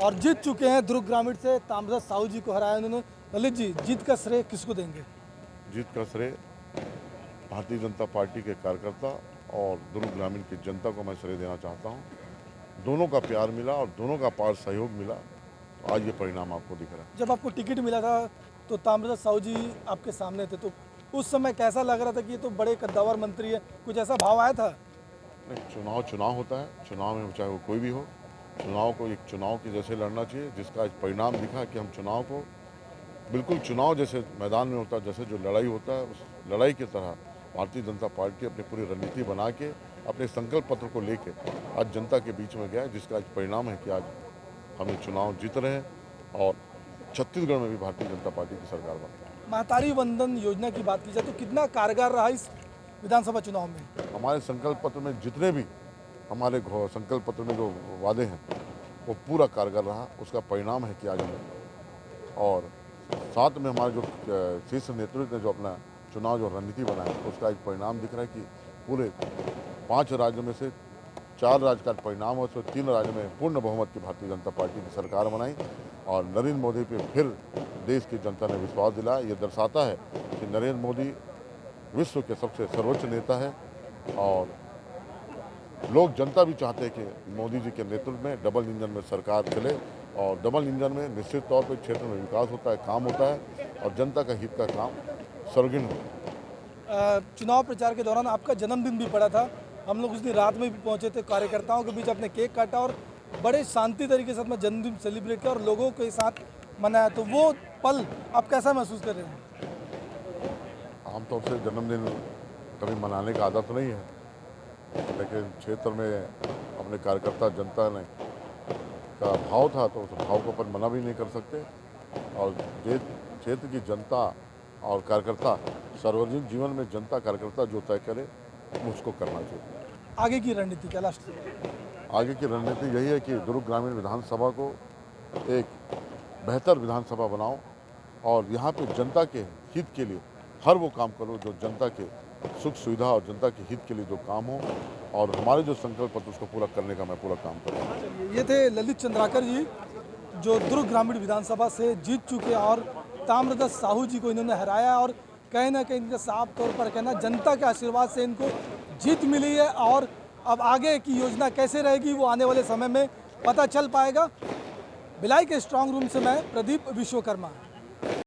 और जीत चुके हैं दुर्ग ग्रामीण से ताम्रध्वज साहू जी को हराया उन्होंने। ललित जी, जीत का श्रेय किसको देंगे? जीत का श्रेय भारतीय जनता पार्टी के कार्यकर्ता और दुर्ग ग्रामीण की जनता को मैं श्रेय देना चाहता हूं। दोनों का प्यार मिला और दोनों का पार सहयोग मिला, तो आज ये परिणाम आपको दिख रहा है। जब आपको टिकट मिला था तो ताम्रध्वज साहू जी आपके सामने थे, तो उस समय कैसा लग रहा था कि ये तो बड़े कद्दावर मंत्री है, कुछ ऐसा भाव आया था? नहीं, चुनाव होता है, चुनाव में चाहे वो कोई भी हो, चुनाव को एक चुनाव के जैसे लड़ना चाहिए, जिसका आज परिणाम दिखा कि हम चुनाव को बिल्कुल चुनाव जैसे मैदान में होता है, जैसे जो लड़ाई होता है उस लड़ाई की तरह भारतीय जनता पार्टी अपनी पूरी रणनीति बना के अपने संकल्प पत्र को लेके आज जनता के बीच में गया है, जिसका आज परिणाम है कि आज हम चुनाव जीत रहे हैं और छत्तीसगढ़ में भी भारतीय जनता पार्टी की सरकार बन रही है। महतारी वंदन योजना की बात की जाए तो कितना कारगर रहा इस विधानसभा चुनाव में? हमारे संकल्प पत्र में जितने भी हमारे संकल्प पत्र में जो वादे हैं वो पूरा कारगर रहा, उसका परिणाम है कि आज हमें और साथ में हमारे जो शीर्ष नेतृत्व ने जो अपना चुनाव जो रणनीति बनाया उसका एक परिणाम दिख रहा है कि पूरे 5 राज्यों में से 4 राज्य का परिणाम हो, उसमें 3 राज्यों में पूर्ण बहुमत की भारतीय जनता पार्टी की सरकार बनाई और नरेंद्र मोदी पे फिर देश की जनता ने विश्वास दिलाया। ये दर्शाता है कि नरेंद्र मोदी विश्व के सबसे सर्वोच्च नेता है और लोग जनता भी चाहते हैं कि मोदी जी के नेतृत्व में डबल इंजन में सरकार चले और डबल इंजन में निश्चित तौर पर क्षेत्र में विकास होता है, काम होता है और जनता का हित का काम सर्वगिन हो। चुनाव प्रचार के दौरान आपका जन्मदिन भी पड़ा था, हम लोग उस दिन रात में भी पहुंचे थे, कार्यकर्ताओं के बीच अपने केक काटा और बड़े शांति तरीके से अपना जन्मदिन सेलिब्रेट किया और लोगों के साथ मनाया, तो वो पल आप कैसा महसूस कर रहे हैं? आमतौर से जन्मदिन कभी मनाने का आदत नहीं है, लेकिन क्षेत्र में अपने कार्यकर्ता जनता ने का भाव था तो उस भाव को अपन मना भी नहीं कर सकते और क्षेत्र की जनता और कार्यकर्ता सार्वजनिक जीवन में जनता कार्यकर्ता जो तय करे उसको करना चाहिए। आगे की रणनीति क्या लास्ट? आगे की रणनीति यही है कि दुर्ग ग्रामीण विधानसभा को एक बेहतर विधानसभा बनाओ और यहाँ पे जनता के हित के लिए हर वो काम करो जो जनता के सुख सुविधा और जनता के हित के लिए जो काम हो और हमारे जो संकल्प पत्र उसको पूरा करने का मैं पूरा काम करूँगा। ये थे ललित चंद्राकर जी जो दुर्ग ग्रामीण विधानसभा से जीत चुके और ताम्रध्वज साहू जी को इन्होंने हराया और कहीं ना कहीं इनका साफ तौर पर कहना जनता के आशीर्वाद से इनको जीत मिली है और अब आगे की योजना कैसे रहेगी वो आने वाले समय में पता चल पाएगा। भिलाई के स्ट्रांग रूम से मैं प्रदीप विश्वकर्मा।